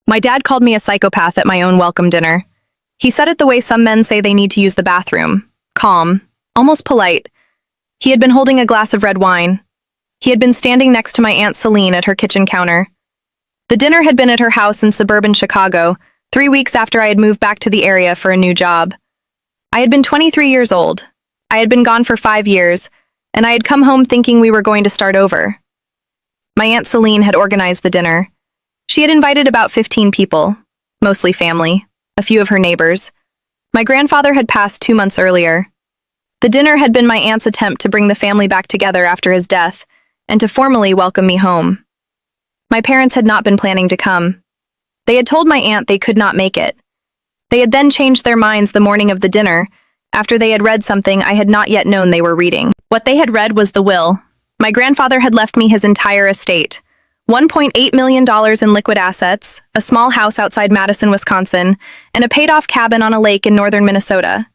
My dad called me a psychopath at my own welcome dinner. He said it the way some men say they need to use the bathroom. Calm, almost polite. He had been holding a glass of red wine. He had been standing next to my Aunt Celine at her kitchen counter. The dinner had been at her house in suburban Chicago, 3 weeks after I had moved back to the area for a new job. I had been 23 years old. I had been gone for 5 years, and I had come home thinking we were going to start over. My Aunt Celine had organized the dinner. She had invited about 15 people, mostly family, a few of her neighbors. My grandfather had passed 2 months earlier. The dinner had been my aunt's attempt to bring the family back together after his death and to formally welcome me home. My parents had not been planning to come. They had told my aunt they could not make it. They had then changed their minds the morning of the dinner after they had read something I had not yet known they were reading. What they had read was the will. My grandfather had left me his entire estate. $1.8 million in liquid assets, a small house outside Madison, Wisconsin, and a paid-off cabin on a lake in northern Minnesota.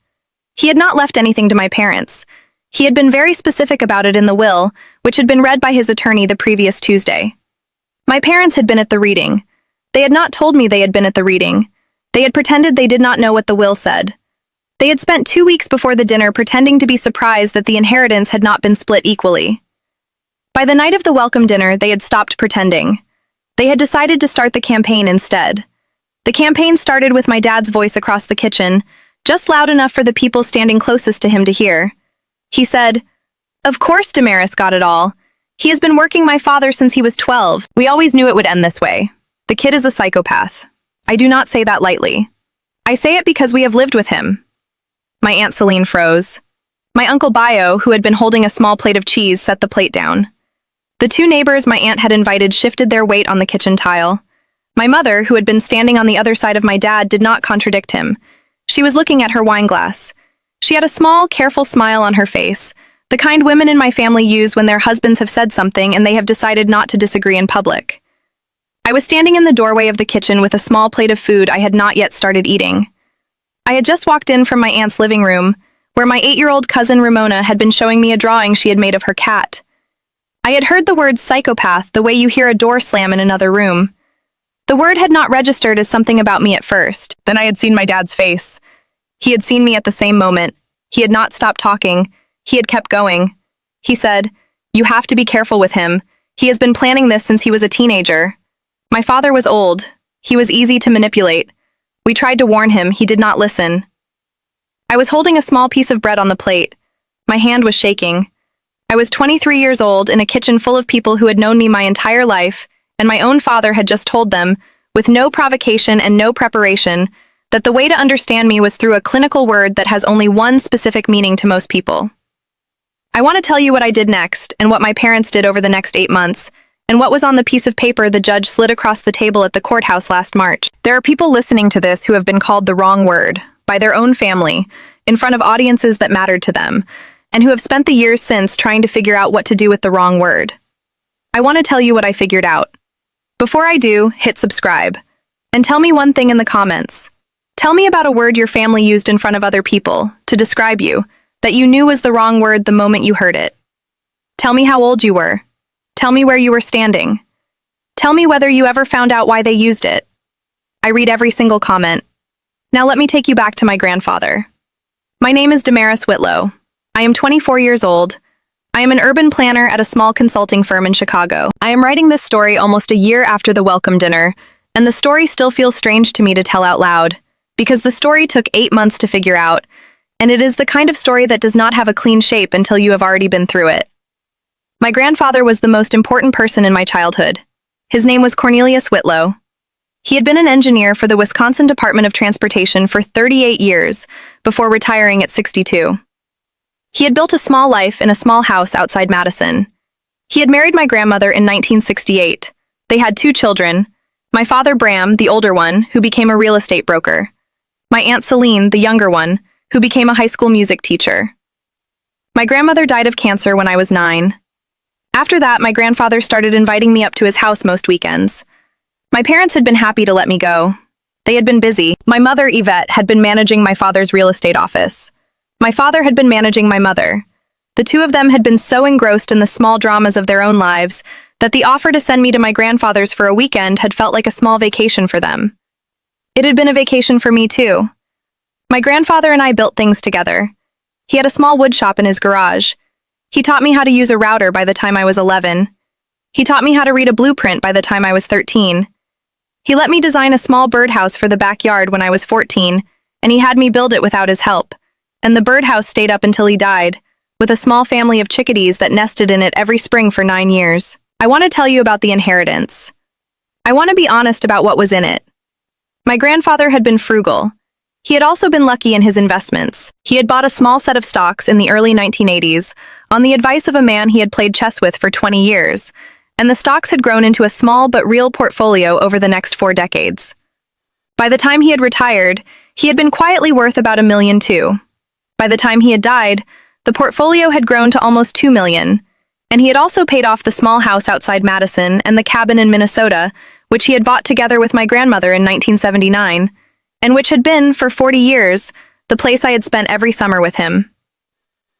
He had not left anything to my parents. He had been very specific about it in the will, which had been read by his attorney the previous Tuesday. My parents had been at the reading. They had not told me they had been at the reading. They had pretended they did not know what the will said. They had spent 2 weeks before the dinner pretending to be surprised that the inheritance had not been split equally. By the night of the welcome dinner, they had stopped pretending. They had decided to start the campaign instead. The campaign started with my dad's voice across the kitchen, just loud enough for the people standing closest to him to hear. He said, "Of course Damaris got it all. He has been working my father since he was 12. We always knew it would end this way. The kid is a psychopath. I do not say that lightly. I say it because we have lived with him." My Aunt Celine froze. My Uncle Bio, who had been holding a small plate of cheese, set the plate down. The 2 neighbors my aunt had invited shifted their weight on the kitchen tile. My mother, who had been standing on the other side of my dad, did not contradict him. She was looking at her wine glass. She had a small, careful smile on her face, the kind women in my family use when their husbands have said something and they have decided not to disagree in public. I was standing in the doorway of the kitchen with a small plate of food I had not yet started eating. I had just walked in from my aunt's living room, where my 8-year-old cousin Ramona had been showing me a drawing she had made of her cat. I had heard the word psychopath the way you hear a door slam in another room. The word had not registered as something about me at first. Then I had seen my dad's face. He had seen me at the same moment. He had not stopped talking. He had kept going. He said, "You have to be careful with him. He has been planning this since he was a teenager." My father was old. He was easy to manipulate. We tried to warn him. He did not listen. I was holding a small piece of bread on the plate. My hand was shaking. I was 23 years old in a kitchen full of people who had known me my entire life, and my own father had just told them, with no provocation and no preparation, that the way to understand me was through a clinical word that has only one specific meaning to most people. I want to tell you what I did next, and what my parents did over the next 8 months, and what was on the piece of paper the judge slid across the table at the courthouse last March. There are people listening to this who have been called the wrong word, by their own family, in front of audiences that mattered to them, and who have spent the years since trying to figure out what to do with the wrong word. I want to tell you what I figured out. Before I do, hit subscribe. And tell me one thing in the comments. Tell me about a word your family used in front of other people, to describe you, that you knew was the wrong word the moment you heard it. Tell me how old you were. Tell me where you were standing. Tell me whether you ever found out why they used it. I read every single comment. Now let me take you back to my grandfather. My name is Damaris Whitlow. I am 24 years old. I am an urban planner at a small consulting firm in Chicago. I am writing this story almost a year after the welcome dinner, and the story still feels strange to me to tell out loud, because the story took 8 months to figure out, and it is the kind of story that does not have a clean shape until you have already been through it. My grandfather was the most important person in my childhood. His name was Cornelius Whitlow. He had been an engineer for the Wisconsin Department of Transportation for 38 years, before retiring at 62. He had built a small life in a small house outside Madison. He had married my grandmother in 1968. They had 2 children, my father Bram, the older one, who became a real estate broker, my Aunt Celine, the younger one, who became a high school music teacher. My grandmother died of cancer when I was 9. After that, my grandfather started inviting me up to his house most weekends. My parents had been happy to let me go. They had been busy. My mother, Yvette, had been managing my father's real estate office. My father had been managing my mother. The 2 of them had been so engrossed in the small dramas of their own lives that the offer to send me to my grandfather's for a weekend had felt like a small vacation for them. It had been a vacation for me too. My grandfather and I built things together. He had a small wood shop in his garage. He taught me how to use a router by the time I was 11. He taught me how to read a blueprint by the time I was 13. He let me design a small birdhouse for the backyard when I was 14, and he had me build it without his help. And the birdhouse stayed up until he died, with a small family of chickadees that nested in it every spring for 9 years. I want to tell you about the inheritance. I want to be honest about what was in it. My grandfather had been frugal. He had also been lucky in his investments. He had bought a small set of stocks in the early 1980s on the advice of a man he had played chess with for 20 years, and the stocks had grown into a small but real portfolio over the next 4 decades. By the time he had retired, he had been quietly worth about $1 million too. By the time he had died, the portfolio had grown to almost $2 million, and he had also paid off the small house outside Madison and the cabin in Minnesota, which he had bought together with my grandmother in 1979, and which had been, for 40 years, the place I had spent every summer with him.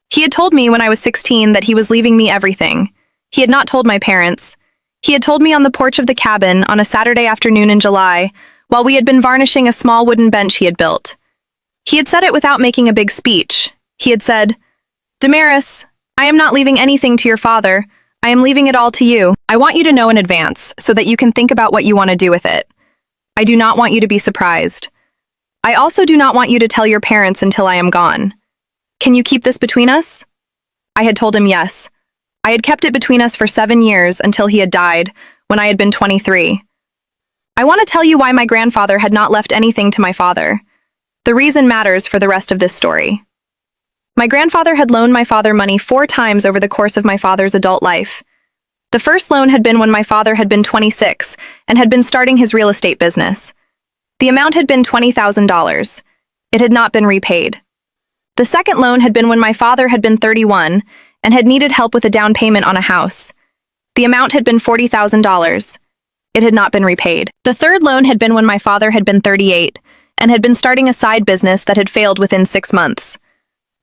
He had told me when I was 16 that he was leaving me everything. He had not told my parents. He had told me on the porch of the cabin on a Saturday afternoon in July, while we had been varnishing a small wooden bench he had built. He had said it without making a big speech. He had said, "Damaris, I am not leaving anything to your father. I am leaving it all to you. I want you to know in advance so that you can think about what you want to do with it. I do not want you to be surprised. I also do not want you to tell your parents until I am gone. Can you keep this between us?" I had told him yes. I had kept it between us for 7 years until he had died, when I had been 23. I want to tell you why my grandfather had not left anything to my father. The reason matters for the rest of this story. My grandfather had loaned my father money 4 times over the course of my father's adult life. The first loan had been when my father had been 26 and had been starting his real estate business. The amount had been $20,000. It had not been repaid. The second loan had been when my father had been 31 and had needed help with a down payment on a house. The amount had been $40,000. It had not been repaid. The third loan had been when my father had been 38 and had been starting a side business that had failed within 6 months.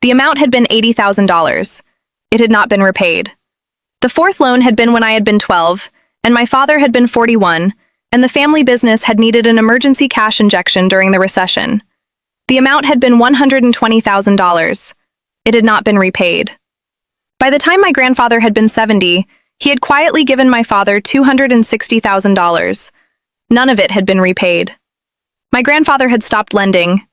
The amount had been $80,000. It had not been repaid. The fourth loan had been when I had been 12 and my father had been 41, and the family business had needed an emergency cash injection during the recession. The amount had been $120,000. It had not been repaid. By the time my grandfather had been 70, he had quietly given my father $260,000. None of it had been repaid. My grandfather had stopped lending.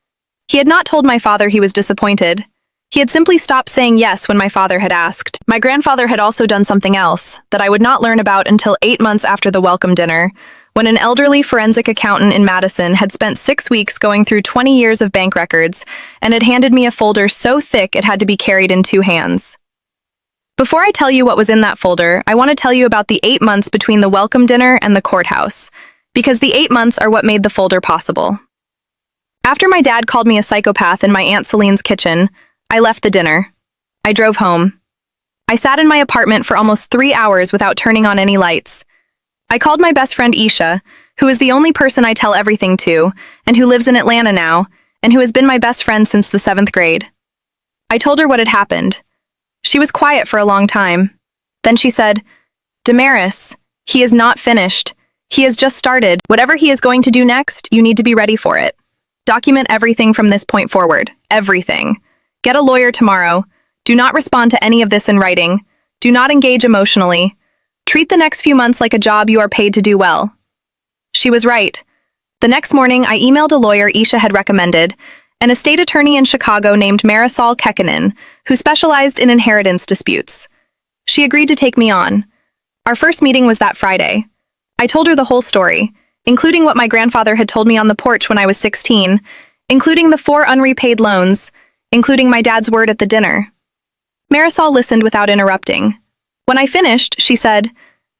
He had not told my father he was disappointed. He had simply stopped saying yes when my father had asked. My grandfather had also done something else that I would not learn about until 8 months after the welcome dinner, when an elderly forensic accountant in Madison had spent 6 weeks going through 20 years of bank records and had handed me a folder so thick it had to be carried in 2 hands. Before I tell you what was in that folder, I want to tell you about the 8 months between the welcome dinner and the courthouse, because the 8 months are what made the folder possible. After my dad called me a psychopath in my Aunt Celine's kitchen, I left the dinner. I drove home. I sat in my apartment for almost 3 hours without turning on any lights. I called my best friend Isha, who is the only person I tell everything to, and who lives in Atlanta now, and who has been my best friend since the 7th grade. I told her what had happened. She was quiet for a long time. Then she said, "Damaris, he is not finished. He has just started. Whatever he is going to do next, you need to be ready for it. Document everything from this point forward. Everything. Get a lawyer tomorrow. Do not respond to any of this in writing. Do not engage emotionally. Treat the next few months like a job you are paid to do well." She was right. The next morning, I emailed a lawyer Isha had recommended, an estate attorney in Chicago named Marisol Kekkonen, who specialized in inheritance disputes. She agreed to take me on. Our first meeting was that Friday. I told her the whole story, including what my grandfather had told me on the porch when I was 16, including the 4 unrepaid loans, including my dad's word at the dinner. Marisol listened without interrupting. When I finished, she said,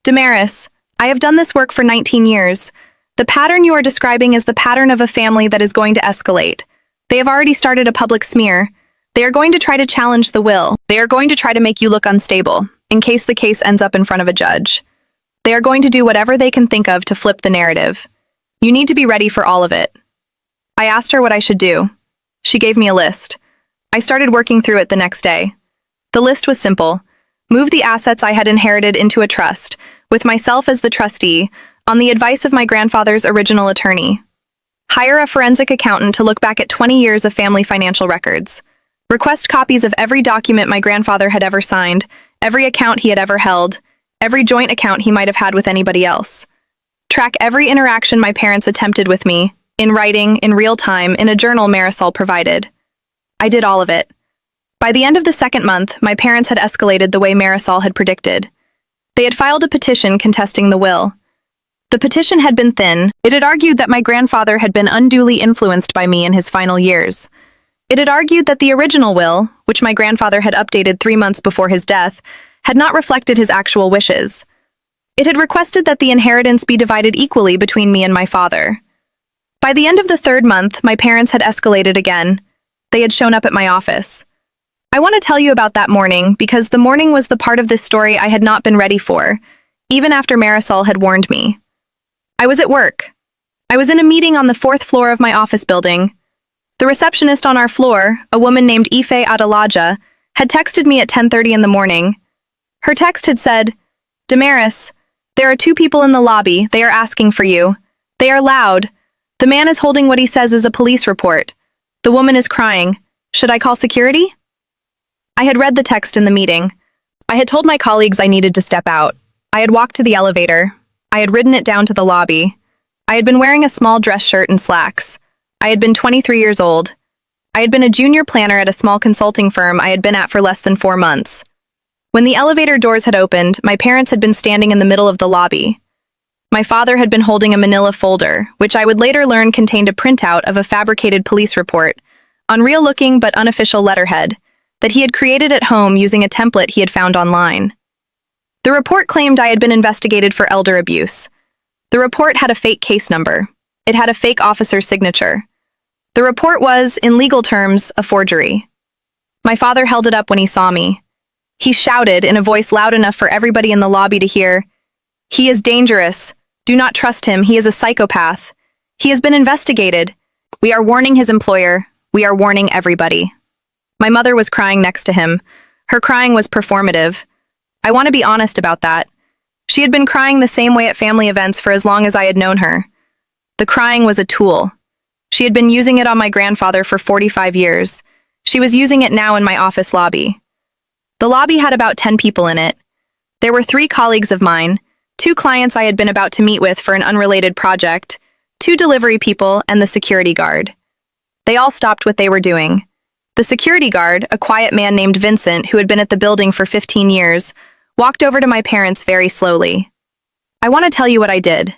"Damaris, I have done this work for 19 years. The pattern you are describing is the pattern of a family that is going to escalate. They have already started a public smear. They are going to try to challenge the will. They are going to try to make you look unstable, in case the case ends up in front of a judge. They are going to do whatever they can think of to flip the narrative. You need to be ready for all of it." I asked her what I should do. She gave me a list. I started working through it the next day. The list was simple. Move the assets I had inherited into a trust, with myself as the trustee, on the advice of my grandfather's original attorney. Hire a forensic accountant to look back at 20 years of family financial records. Request copies of every document my grandfather had ever signed, every account he had ever held, every joint account he might have had with anybody else. Track every interaction my parents attempted with me, in writing, in real time, in a journal Marisol provided. I did all of it. By the end of the second month, my parents had escalated the way Marisol had predicted. They had filed a petition contesting the will. The petition had been thin. It had argued that my grandfather had been unduly influenced by me in his final years. It had argued that the original will, which my grandfather had updated 3 months before his death, had not reflected his actual wishes. It had requested that the inheritance be divided equally between me and my father. By the end of the third month, my parents had escalated again. They had shown up at my office. I want to tell you about that morning because the morning was the part of this story I had not been ready for, even after Marisol had warned me. I was at work. I was in a meeting on the 4th floor of my office building. The receptionist on our floor, a woman named Ife Adelaja, had texted me at 10:30 in the morning. Her text had said, "Damaris, there are 2 people in the lobby. They are asking for you. They are loud. The man is holding what he says is a police report. The woman is crying. Should I call security?" I had read the text in the meeting. I had told my colleagues I needed to step out. I had walked to the elevator. I had ridden it down to the lobby. I had been wearing a small dress shirt and slacks. I had been 23 years old. I had been a junior planner at a small consulting firm I had been at for less than 4 months. When the elevator doors had opened, my parents had been standing in the middle of the lobby. My father had been holding a manila folder, which I would later learn contained a printout of a fabricated police report, on real-looking but unofficial letterhead, that he had created at home using a template he had found online. The report claimed I had been investigated for elder abuse. The report had a fake case number. It had a fake officer's signature. The report was, in legal terms, a forgery. My father held it up when he saw me. He shouted in a voice loud enough for everybody in the lobby to hear, "He is dangerous. Do not trust him. He is a psychopath. He has been investigated. We are warning his employer. We are warning everybody." My mother was crying next to him. Her crying was performative. I want to be honest about that. She had been crying the same way at family events for as long as I had known her. The crying was a tool. She had been using it on my grandfather for 45 years. She was using it now in my office lobby. The lobby had about 10 people in it. There were 3 colleagues of mine, 2 clients I had been about to meet with for an unrelated project, 2 delivery people, and the security guard. They all stopped what they were doing. The security guard, a quiet man named Vincent who had been at the building for 15 years, walked over to my parents very slowly. I want to tell you what I did.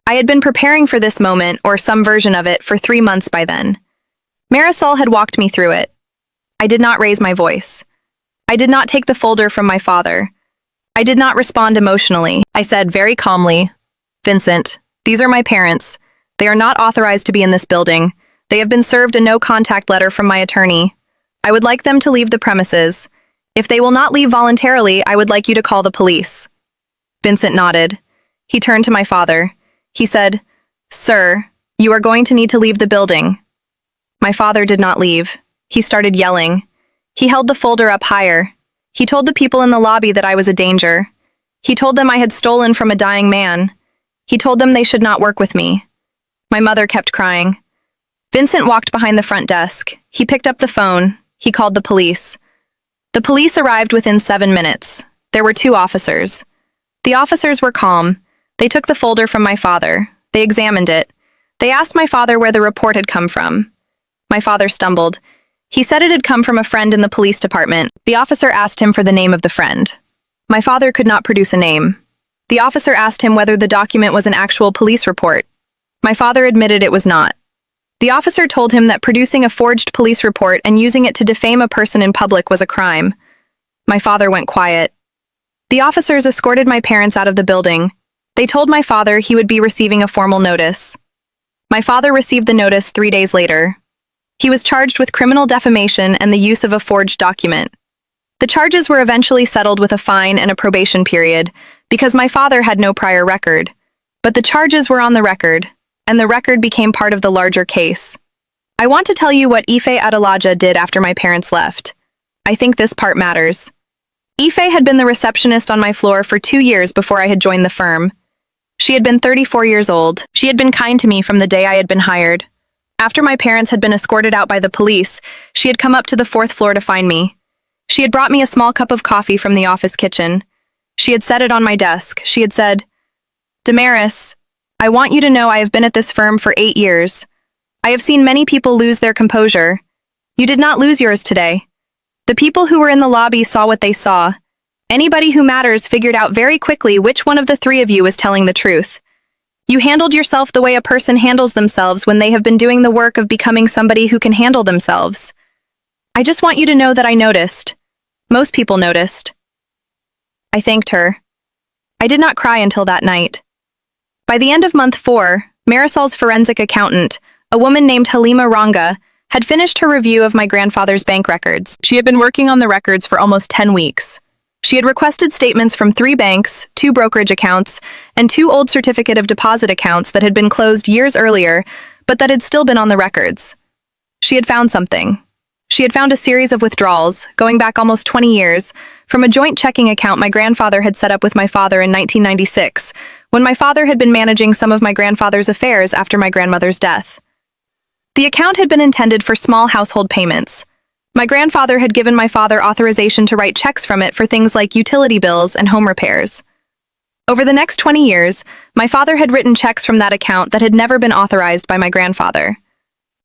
I had been preparing for this moment, or some version of it, for 3 months by then. Marisol had walked me through it. I did not raise my voice. I did not take the folder from my father. I did not respond emotionally. I said very calmly, "Vincent, these are my parents. They are not authorized to be in this building. They have been served a no-contact letter from my attorney. I would like them to leave the premises. If they will not leave voluntarily, I would like you to call the police." Vincent nodded. He turned to my father. He said, "Sir, you are going to need to leave the building." My father did not leave. He started yelling. He held the folder up higher. He told the people in the lobby that I was a danger. He told them I had stolen from a dying man. He told them they should not work with me. My mother kept crying. Vincent walked behind the front desk. He picked up the phone. He called the police. The police arrived within 7 minutes. There were 2 officers. The officers were calm. They took the folder from my father. They examined it. They asked my father where the report had come from. My father stumbled. He said it had come from a friend in the police department. The officer asked him for the name of the friend. My father could not produce a name. The officer asked him whether the document was an actual police report. My father admitted it was not. The officer told him that producing a forged police report and using it to defame a person in public was a crime. My father went quiet. The officers escorted my parents out of the building. They told my father he would be receiving a formal notice. My father received the notice 3 days later. He was charged with criminal defamation and the use of a forged document. The charges were eventually settled with a fine and a probation period because my father had no prior record. But the charges were on the record, and the record became part of the larger case. I want to tell you what Ife Adelaja did after my parents left. I think this part matters. Ife had been the receptionist on my floor for 2 years before I had joined the firm. She had been 34 years old. She had been kind to me from the day I had been hired. After my parents had been escorted out by the police, she had come up to the 4th floor to find me. She had brought me a small cup of coffee from the office kitchen. She had set it on my desk. She had said, "Damaris, I want you to know I have been at this firm for 8 years. I have seen many people lose their composure. You did not lose yours today. The people who were in the lobby saw what they saw. Anybody who matters figured out very quickly which one of the 3 of you was telling the truth. You handled yourself the way a person handles themselves when they have been doing the work of becoming somebody who can handle themselves. I just want you to know that I noticed. Most people noticed." I thanked her. I did not cry until that night. By the end of month 4, Marisol's forensic accountant, a woman named Halima Ranga, had finished her review of my grandfather's bank records. She had been working on the records for almost 10 weeks. She had requested statements from 3 banks, 2 brokerage accounts, and 2 old certificate of deposit accounts that had been closed years earlier, but that had still been on the records. She had found something. She had found a series of withdrawals, going back almost 20 years, from a joint checking account my grandfather had set up with my father in 1996, when my father had been managing some of my grandfather's affairs after my grandmother's death. The account had been intended for small household payments. My grandfather had given my father authorization to write checks from it for things like utility bills and home repairs. Over the next 20 years, my father had written checks from that account that had never been authorized by my grandfather.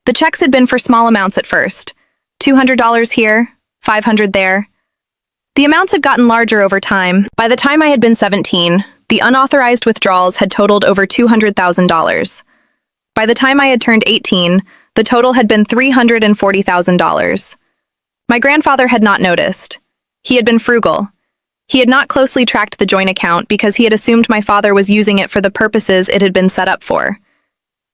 The checks had been for small amounts at first, $200 here, $500 there. The amounts had gotten larger over time. By the time I had been 17, the unauthorized withdrawals had totaled over $200,000. By the time I had turned 18, the total had been $340,000. My grandfather had not noticed. He had been frugal. He had not closely tracked the joint account because he had assumed my father was using it for the purposes it had been set up for.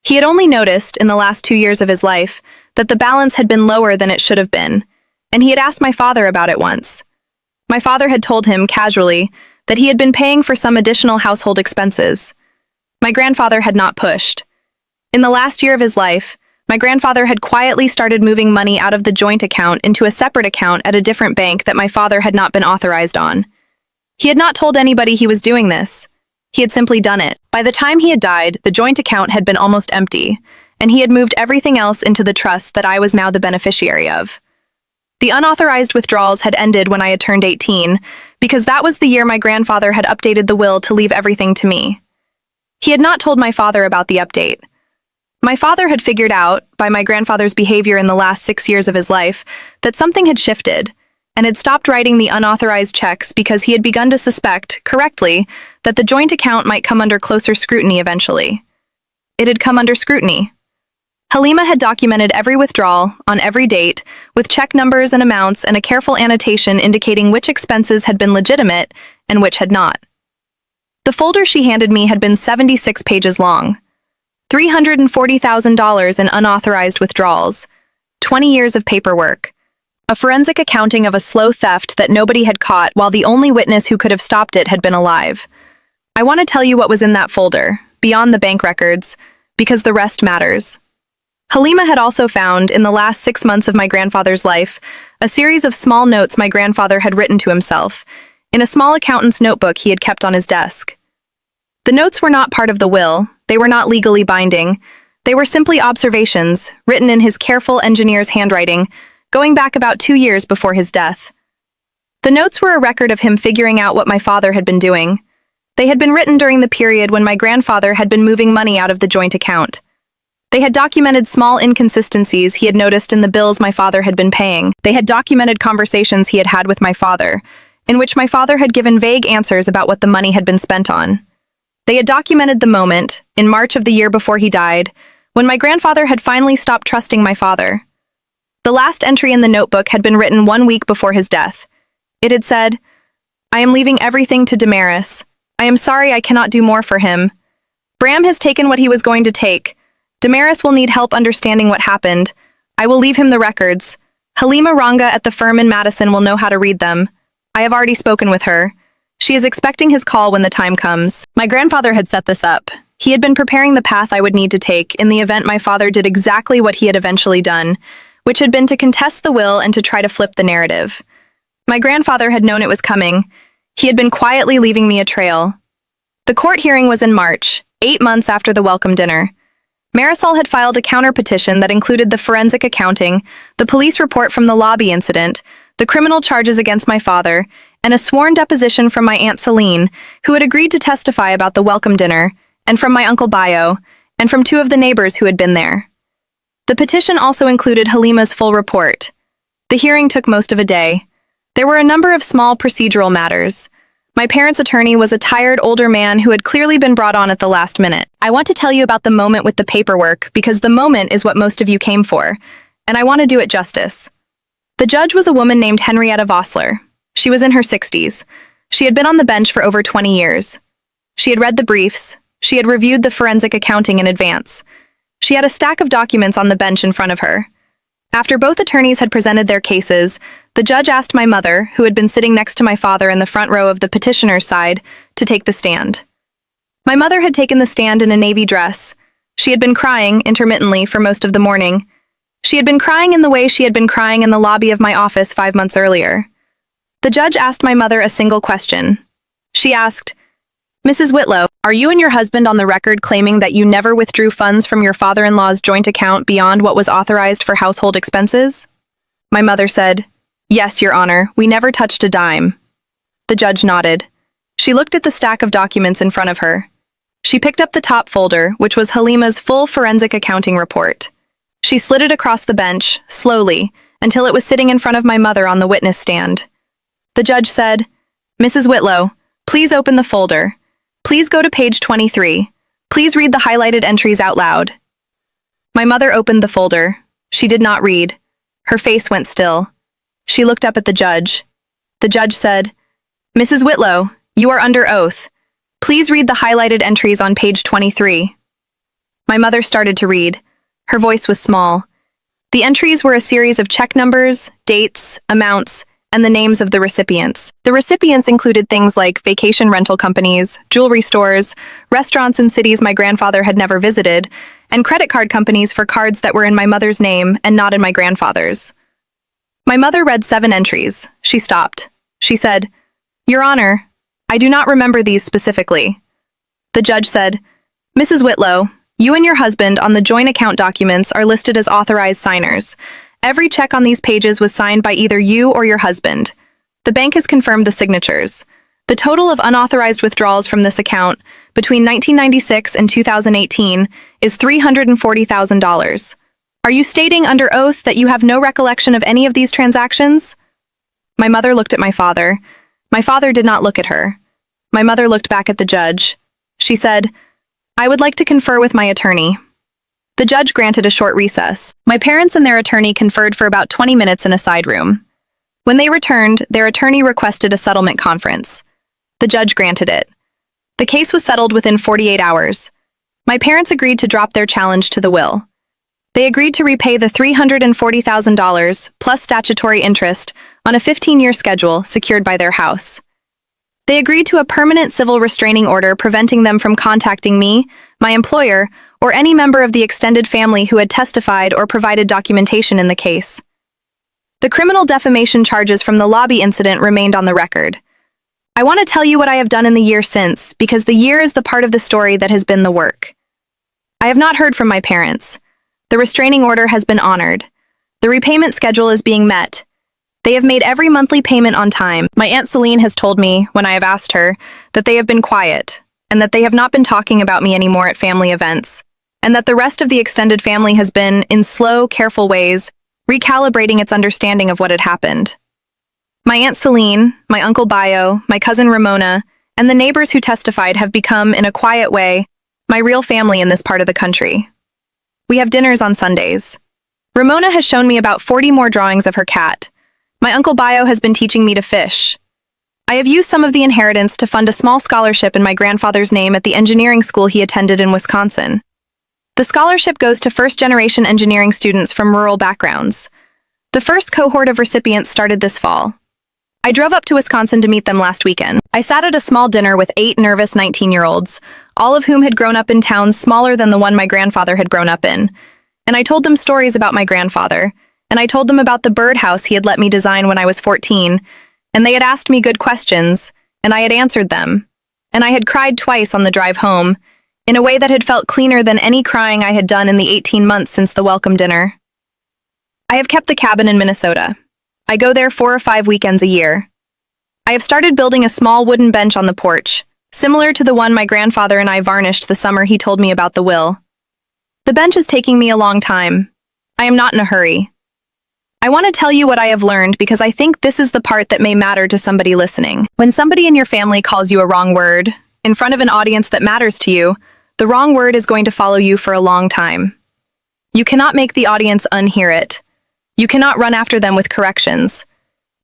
He had only noticed, in the last 2 years of his life, that the balance had been lower than it should have been, and he had asked my father about it once. My father had told him, casually, that he had been paying for some additional household expenses. My grandfather had not pushed. In the last year of his life, my grandfather had quietly started moving money out of the joint account into a separate account at a different bank that my father had not been authorized on. He had not told anybody he was doing this. He had simply done it. By the time he had died, the joint account had been almost empty, and he had moved everything else into the trust that I was now the beneficiary of. The unauthorized withdrawals had ended when I had turned 18, because that was the year my grandfather had updated the will to leave everything to me. He had not told my father about the update. My father had figured out, by my grandfather's behavior in the last 6 years of his life, that something had shifted, and had stopped writing the unauthorized checks because he had begun to suspect, correctly, that the joint account might come under closer scrutiny eventually. It had come under scrutiny. Halima had documented every withdrawal, on every date, with check numbers and amounts and a careful annotation indicating which expenses had been legitimate and which had not. The folder she handed me had been 76 pages long. $340,000 in unauthorized withdrawals, 20 years of paperwork, a forensic accounting of a slow theft that nobody had caught while the only witness who could have stopped it had been alive. I want to tell you what was in that folder, beyond the bank records, because the rest matters. Halima had also found, in the last 6 months of my grandfather's life, a series of small notes my grandfather had written to himself, in a small accountant's notebook he had kept on his desk. The notes were not part of the will, they were not legally binding, they were simply observations, written in his careful engineer's handwriting, going back about 2 years before his death. The notes were a record of him figuring out what my father had been doing. They had been written during the period when my grandfather had been moving money out of the joint account. They had documented small inconsistencies he had noticed in the bills my father had been paying. They had documented conversations he had had with my father, in which my father had given vague answers about what the money had been spent on. They had documented the moment, in March of the year before he died, when my grandfather had finally stopped trusting my father. The last entry in the notebook had been written 1 week before his death. It had said, "I am leaving everything to Damaris. I am sorry I cannot do more for him. Bram has taken what he was going to take. Damaris will need help understanding what happened. I will leave him the records. Halima Ranga at the firm in Madison will know how to read them. I have already spoken with her. She is expecting his call when the time comes." My grandfather had set this up. He had been preparing the path I would need to take in the event my father did exactly what he had eventually done, which had been to contest the will and to try to flip the narrative. My grandfather had known it was coming. He had been quietly leaving me a trail. The court hearing was in March, 8 months after the welcome dinner. Marisol had filed a counter-petition that included the forensic accounting, the police report from the lobby incident, the criminal charges against my father, and a sworn deposition from my Aunt Celine, who had agreed to testify about the welcome dinner, and from my Uncle Bayo, and from 2 of the neighbors who had been there. The petition also included Halima's full report. The hearing took most of a day. There were a number of small procedural matters. My parents' attorney was a tired older man who had clearly been brought on at the last minute. I want to tell you about the moment with the paperwork because the moment is what most of you came for, and I want to do it justice. The judge was a woman named Henrietta Vossler. She was in her 60s. She had been on the bench for over 20 years. She had read the briefs. She had reviewed the forensic accounting in advance. She had a stack of documents on the bench in front of her. After both attorneys had presented their cases, the judge asked my mother, who had been sitting next to my father in the front row of the petitioner's side, to take the stand. My mother had taken the stand in a navy dress. She had been crying intermittently for most of the morning. She had been crying in the way she had been crying in the lobby of my office 5 months earlier. The judge asked my mother a single question. She asked, "Mrs. Whitlow, are you and your husband on the record claiming that you never withdrew funds from your father-in-law's joint account beyond what was authorized for household expenses?" My mother said, "Yes, Your Honor, we never touched a dime." The judge nodded. She looked at the stack of documents in front of her. She picked up the top folder, which was Halima's full forensic accounting report. She slid it across the bench, slowly, until it was sitting in front of my mother on the witness stand. The judge said, "Mrs. Whitlow, please open the folder. Please go to page 23. Please read the highlighted entries out loud." My mother opened the folder. She did not read. Her face went still. She looked up at the judge. The judge said, "Mrs. Whitlow, you are under oath. Please read the highlighted entries on page 23. My mother started to read. Her voice was small. The entries were a series of check numbers, dates, amounts, and the names of the recipients. The recipients included things like vacation rental companies, jewelry stores, restaurants in cities my grandfather had never visited, and credit card companies for cards that were in my mother's name and not in my grandfather's. My mother read 7 entries. She stopped. She said, "Your Honor, I do not remember these specifically." The judge said, "Mrs. Whitlow, you and your husband on the joint account documents are listed as authorized signers. Every check on these pages was signed by either you or your husband. The bank has confirmed the signatures. The total of unauthorized withdrawals from this account between 1996 and 2018 is $340,000. Are you stating under oath that you have no recollection of any of these transactions?" My mother looked at my father. My father did not look at her. My mother looked back at the judge. She said, "I would like to confer with my attorney." The judge granted a short recess. My parents and their attorney conferred for about 20 minutes in a side room. When they returned, their attorney requested a settlement conference. The judge granted it. The case was settled within 48 hours. My parents agreed to drop their challenge to the will. They agreed to repay the $340,000 plus statutory interest on a 15-year schedule secured by their house. They agreed to a permanent civil restraining order preventing them from contacting me, my employer, or any member of the extended family who had testified or provided documentation in the case. The criminal defamation charges from the lobby incident remained on the record. I want to tell you what I have done in the year since, because the year is the part of the story that has been the work. I have not heard from my parents. The restraining order has been honored. The repayment schedule is being met. They have made every monthly payment on time. My Aunt Celine has told me, when I have asked her, that they have been quiet, and that they have not been talking about me anymore at family events, and that the rest of the extended family has been, in slow, careful ways, recalibrating its understanding of what had happened. My Aunt Celine, my Uncle Bayo, my cousin Ramona, and the neighbors who testified have become, in a quiet way, my real family in this part of the country. We have dinners on Sundays. Ramona has shown me about 40 more drawings of her cat. My Uncle Bayo has been teaching me to fish. I have used some of the inheritance to fund a small scholarship in my grandfather's name at the engineering school he attended in Wisconsin. The scholarship goes to first-generation engineering students from rural backgrounds. The first cohort of recipients started this fall. I drove up to Wisconsin to meet them last weekend. I sat at a small dinner with 8 nervous 19-year-olds, all of whom had grown up in towns smaller than the one my grandfather had grown up in. And I told them stories about my grandfather, and I told them about the birdhouse he had let me design when I was 14, And they had asked me good questions, and I had answered them. And I had cried twice on the drive home, in a way that had felt cleaner than any crying I had done in the 18 months since the welcome dinner. I have kept the cabin in Minnesota. I go there 4 or 5 weekends a year. I have started building a small wooden bench on the porch, similar to the one my grandfather and I varnished the summer he told me about the will. The bench is taking me a long time. I am not in a hurry. I want to tell you what I have learned because I think this is the part that may matter to somebody listening. When somebody in your family calls you a wrong word, in front of an audience that matters to you, the wrong word is going to follow you for a long time. You cannot make the audience unhear it. You cannot run after them with corrections.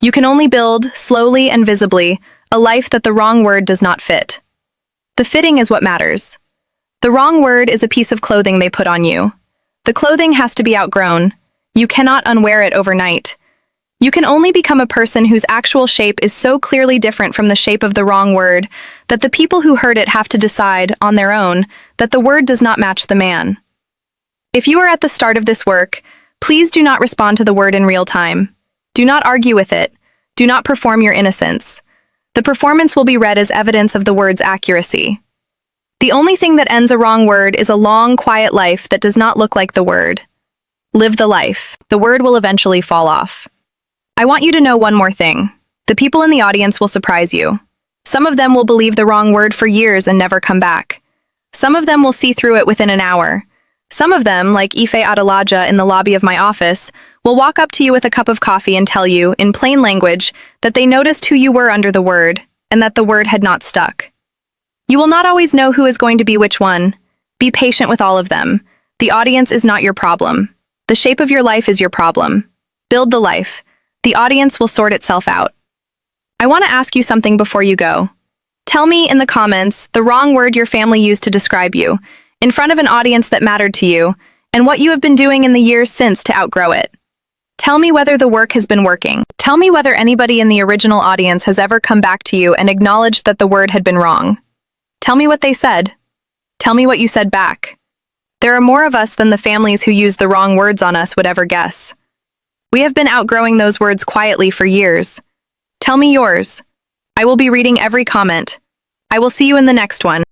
You can only build, slowly and visibly, a life that the wrong word does not fit. The fitting is what matters. The wrong word is a piece of clothing they put on you. The clothing has to be outgrown. You cannot unwear it overnight. You can only become a person whose actual shape is so clearly different from the shape of the wrong word that the people who heard it have to decide, on their own, that the word does not match the man. If you are at the start of this work, please do not respond to the word in real time. Do not argue with it. Do not perform your innocence. The performance will be read as evidence of the word's accuracy. The only thing that ends a wrong word is a long, quiet life that does not look like the word. Live the life. The word will eventually fall off. I want you to know one more thing. The people in the audience will surprise you. Some of them will believe the wrong word for years and never come back. Some of them will see through it within an hour. Some of them, like Ife Adelaja in the lobby of my office, will walk up to you with a cup of coffee and tell you, in plain language, that they noticed who you were under the word, and that the word had not stuck. You will not always know who is going to be which one. Be patient with all of them. The audience is not your problem. The shape of your life is your problem. Build the life. The audience will sort itself out. I want to ask you something before you go. Tell me in the comments the wrong word your family used to describe you, in front of an audience that mattered to you, and what you have been doing in the years since to outgrow it. Tell me whether the work has been working. Tell me whether anybody in the original audience has ever come back to you and acknowledged that the word had been wrong. Tell me what they said. Tell me what you said back. There are more of us than the families who use the wrong words on us would ever guess. We have been outgrowing those words quietly for years. Tell me yours. I will be reading every comment. I will see you in the next one.